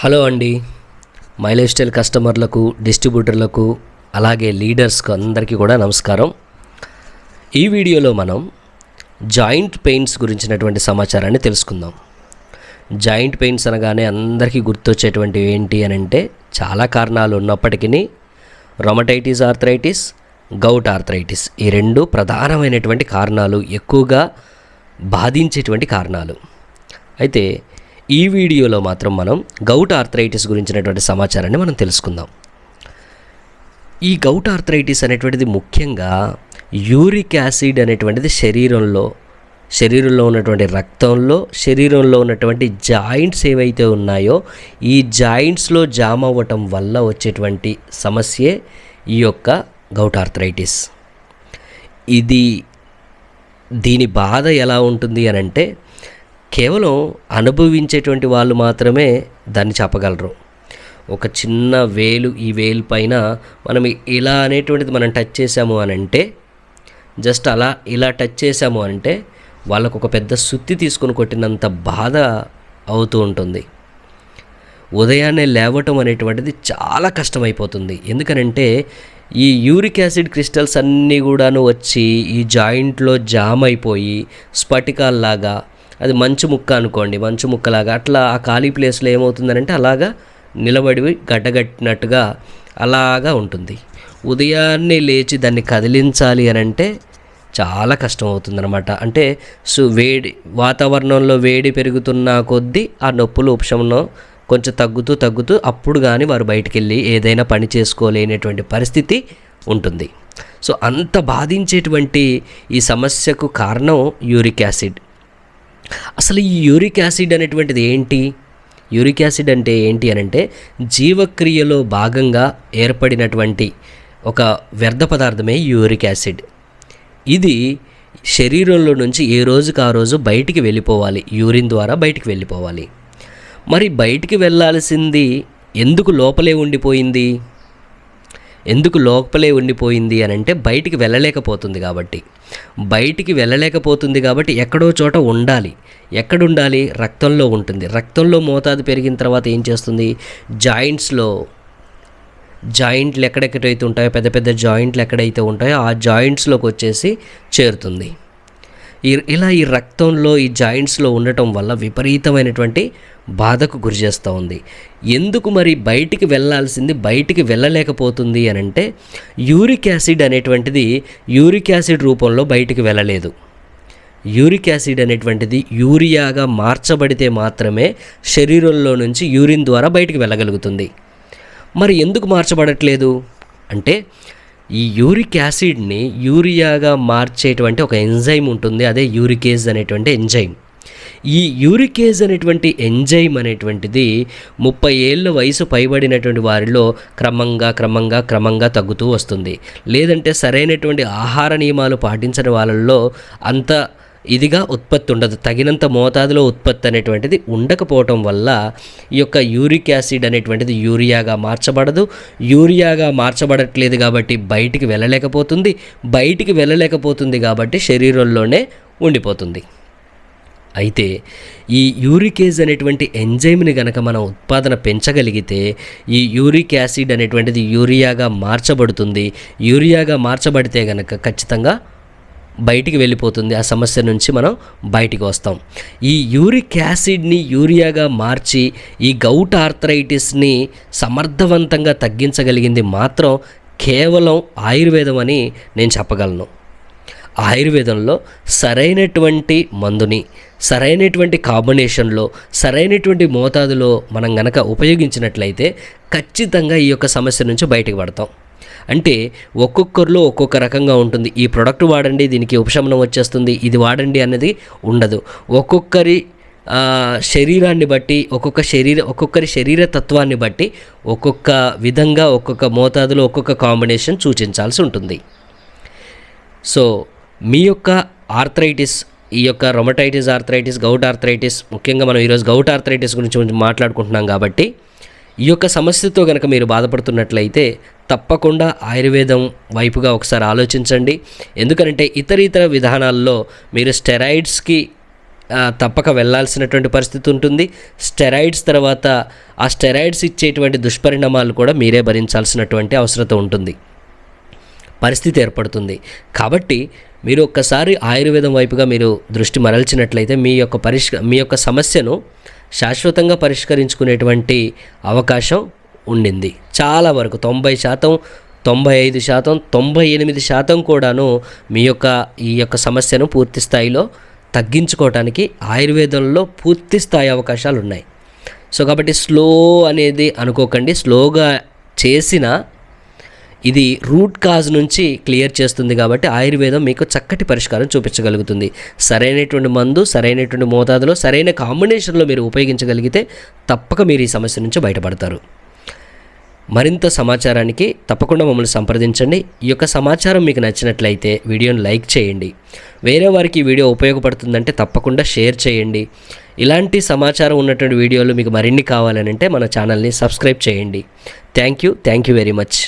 Hello అండి. My life style కస్టమర్లకు, డిస్ట్రిబ్యూటర్లకు, అలాగే లీడర్స్కు అందరికీ కూడా నమస్కారం. ఈ వీడియోలో మనం జాయింట్ పెయిన్స్ గురించినటువంటి సమాచారాన్ని తెలుసుకుందాం. జాయింట్ పెయిన్స్ అనగానే అందరికీ గుర్తొచ్చేటువంటివి ఏంటి అని అంటే చాలా కారణాలు ఉన్నప్పటికీ రొమటైటిస్ ఆర్థరైటిస్, గౌట్ ఆర్థరైటిస్ ఈ రెండు ప్రధానమైనటువంటి కారణాలు, ఎక్కువగా బాధించేటువంటి కారణాలు. అయితే ఈ వీడియోలో మాత్రం మనం గౌట్ ఆర్థరైటిస్ గురించినటువంటి సమాచారాన్ని మనం తెలుసుకుందాం. ఈ గౌట్ ఆర్థరైటిస్ అనేటువంటిది ముఖ్యంగా యూరిక్ యాసిడ్ అనేటువంటిది శరీరంలో ఉన్నటువంటి రక్తంలో, శరీరంలో ఉన్నటువంటి జాయింట్స్ ఏవైతే ఉన్నాయో ఈ జాయింట్స్లో జామ్ అవ్వటం వల్ల వచ్చేటువంటి సమస్యే ఈ యొక్క గౌట్ ఆర్థరైటిస్. దీని బాధ ఎలా ఉంటుంది అని అంటే కేవలం అనుభవించేటువంటి వాళ్ళు మాత్రమే దాన్ని చెప్పగలరు. ఒక చిన్న వేలు, ఈ వేలు పైన మనం ఇలా అనేటువంటిది మనం టచ్ చేసాము అని అంటే, జస్ట్ ఇలా టచ్ చేసాము అంటే వాళ్ళకు ఒక పెద్ద సుత్తి తీసుకొని కొట్టినంత బాధ అవుతూ ఉంటుంది. ఉదయాన్నే లేవటం అనేటువంటిది చాలా కష్టమైపోతుంది. ఎందుకనంటే ఈ యూరిక్ యాసిడ్ క్రిస్టల్స్ అన్నీ కూడాను వచ్చి ఈ జాయింట్లో జామ్ అయిపోయి స్ఫటికాల్లాగా, అది మంచు ముక్క అనుకోండి, మంచు ముక్కలాగా అట్లా ఆ ఖాళీ ప్లేస్లో ఏమవుతుందనంటే అలాగా నిలబడి గడ్డగట్టినట్టుగా అలాగా ఉంటుంది. ఉదయాన్నే లేచి దాన్ని కదిలించాలి అని అంటే చాలా కష్టం అవుతుందన్నమాట. అంటే వాతావరణంలో వేడి పెరుగుతున్న కొద్దీ ఆ నొప్పులు ఉపశమనం కొంచెం తగ్గుతూ అప్పుడు కానీ వారు బయటికి వెళ్ళి ఏదైనా పని చేసుకోలేనటువంటి పరిస్థితి ఉంటుంది. సో అంత బాధించేటువంటి ఈ సమస్యకు కారణం యూరిక్ యాసిడ్. అసలు ఈ యూరిక్ యాసిడ్ అనేటువంటిది ఏంటి? యూరిక్ యాసిడ్ అంటే ఏంటి అని అంటే జీవక్రియలో భాగంగా ఏర్పడినటువంటి ఒక వ్యర్థ పదార్థమే యూరిక్ యాసిడ్. ఇది శరీరంలో నుంచి ఏ రోజుకి ఆ రోజు బయటికి వెళ్ళిపోవాలి, యూరిన్ ద్వారా బయటికి వెళ్ళిపోవాలి. మరి బయటికి వెళ్ళాల్సింది ఎందుకు లోపలే ఉండిపోయింది అని అంటే బయటికి వెళ్ళలేకపోతుంది కాబట్టి ఎక్కడో చోట ఉండాలి. ఎక్కడుండాలి? రక్తంలో ఉంటుంది. రక్తంలో మోతాదు పెరిగిన తర్వాత ఏం చేస్తుంది? జాయింట్లు ఎక్కడెక్కడైతే ఉంటాయో, పెద్ద పెద్ద జాయింట్లు ఎక్కడైతే ఉంటాయో ఆ జాయింట్స్లోకి వచ్చేసి చేరుతుంది. ఇలా ఈ రక్తంలో, ఈ జాయింట్స్లో ఉండటం వల్ల విపరీతమైనటువంటి బాధకు గురి చేస్తూ ఉంది. ఎందుకు మరి బయటికి వెళ్ళాల్సింది బయటికి వెళ్ళలేకపోతుంది అని అంటే యూరిక్ యాసిడ్ అనేటువంటిది యూరిక్ యాసిడ్ రూపంలో బయటికి వెళ్ళలేదు. యూరిక్ యాసిడ్ అనేటువంటిది యూరియాగా మార్చబడితే మాత్రమే శరీరంలో నుంచి యూరిన్ ద్వారా బయటికి వెళ్ళగలుగుతుంది. మరి ఎందుకు మార్చబడట్లేదు అంటే ఈ యూరిక్ యాసిడ్ని యూరియాగా మార్చేటువంటి ఒక ఎంజైమ్ ఉంటుంది, అదే యూరికేజ్ అనేటువంటి ఎంజైమ్. ఈ యూరికేజ్ అనేటువంటి ఎంజైమ్ అనేటువంటిది 30 ఏళ్ళ వయసు పైబడినటువంటి వారిలో క్రమంగా తగ్గుతూ వస్తుంది. లేదంటే సరైనటువంటి ఆహార నియమాలు పాటించని వాళ్ళల్లో అంత ఇదిగా ఉత్పత్తి ఉండదు, తగినంత మోతాదులో ఉత్పత్తి అనేటువంటిది ఉండకపోవటం వల్ల ఈ యొక్క యూరిక్ యాసిడ్ అనేటువంటిది యూరియాగా మార్చబడట్లేదు కాబట్టి బయటికి వెళ్ళలేకపోతుంది కాబట్టి శరీరంలోనే ఉండిపోతుంది. అయితే ఈ యూరికేజ్ అనేటువంటి ఎంజైమ్ని గనక మనం ఉత్పాదన పెంచగలిగితే ఈ యూరిక్ యాసిడ్ అనేటువంటిది యూరియాగా మార్చబడుతుంది. యూరియాగా మార్చబడితే గనక ఖచ్చితంగా బయటికి వెళ్ళిపోతుంది. ఆ సమస్య నుంచి మనం బయటికి వస్తాం. ఈ యూరిక్ యాసిడ్ని యూరియాగా మార్చి ఈ గౌట్ ఆర్థరైటిస్ని సమర్థవంతంగా తగ్గించగలిగింది మాత్రం కేవలం ఆయుర్వేదం అని నేను చెప్పగలను. ఆయుర్వేదంలో సరైనటువంటి మందుని సరైనటువంటి కాంబినేషన్లో సరైనటువంటి మోతాదులో మనం గనక ఉపయోగించినట్లయితే ఖచ్చితంగా ఈ యొక్క సమస్య నుంచి బయటకు పడతాం. అంటే ఒక్కొక్కరిలో ఒక్కొక్క రకంగా ఉంటుంది. ఈ ప్రోడక్ట్ వాడండి దీనికి ఉపశమనం వచ్చేస్తుంది, ఇది వాడండి అన్నది ఉండదు. ఒక్కొక్కరి శరీరాన్ని బట్టి, ఒక్కొక్కరి శరీర తత్వాన్ని బట్టి ఒక్కొక్క విధంగా, ఒక్కొక్క మోతాదులో, ఒక్కొక్క కాంబినేషన్ సూచించాల్సి ఉంటుంది. సో మీ యొక్క ఆర్థరైటిస్, ఈ యొక్క రొమటైటిస్ ఆర్థరైటిస్, గౌట్ ఆర్థరైటిస్, ముఖ్యంగా మనం ఈరోజు గౌట్ ఆర్థరైటిస్ గురించి మాట్లాడుకుంటున్నాం కాబట్టి ఈ యొక్క సమస్యతో కనుక మీరు బాధపడుతున్నట్లయితే తప్పకుండా ఆయుర్వేదం వైపుగా ఒకసారి ఆలోచించండి. ఎందుకంటే ఇతర విధానాల్లో మీరు స్టెరాయిడ్స్కి తప్పక వెళ్ళాల్సినటువంటి పరిస్థితి ఉంటుంది. స్టెరాయిడ్స్ తర్వాత ఆ స్టెరాయిడ్స్ ఇచ్చేటువంటి దుష్పరిణామాలు కూడా మీరే భరించాల్సినటువంటి అవసరం ఉంటుంది, పరిస్థితి ఏర్పడుతుంది. కాబట్టి మీరు ఒక్కసారి ఆయుర్వేదం వైపుగా మీరు దృష్టి మరల్చినట్లయితే మీ యొక్క సమస్యను శాశ్వతంగా పరిష్కరించుకునేటువంటి అవకాశం ఉండింది. చాలా వరకు 90%, 95%, 98% కూడాను ఈ యొక్క సమస్యను పూర్తి స్థాయిలో తగ్గించుకోవటానికి ఆయుర్వేదంలో పూర్తి స్థాయి అవకాశాలు ఉన్నాయి. సో కాబట్టి స్లో అనేది అనుకోకండి, స్లోగా చేసిన ఇది రూట్ కాజ్ నుంచి క్లియర్ చేస్తుంది. కాబట్టి ఆయుర్వేదం మీకు చక్కటి పరిష్కారం చూపించగలుగుతుంది. సరైనటువంటి మందు, సరైనటువంటి మోతాదులో, సరైన కాంబినేషన్లో మీరు ఉపయోగించగలిగితే తప్పక మీరు ఈ సమస్య నుంచి బయటపడతారు. మరింత సమాచారానికి తప్పకుండా మమ్మల్ని సంప్రదించండి. ఈ యొక్క సమాచారం మీకు నచ్చినట్లయితే వీడియోని లైక్ చేయండి. వేరే వారికి ఈ వీడియో ఉపయోగపడుతుందంటే తప్పకుండా షేర్ చేయండి. ఇలాంటి సమాచారం ఉన్నటువంటి వీడియోలు మీకు మరిన్ని కావాలనంటే మన ఛానల్ని సబ్స్క్రైబ్ చేయండి. Thank you very much.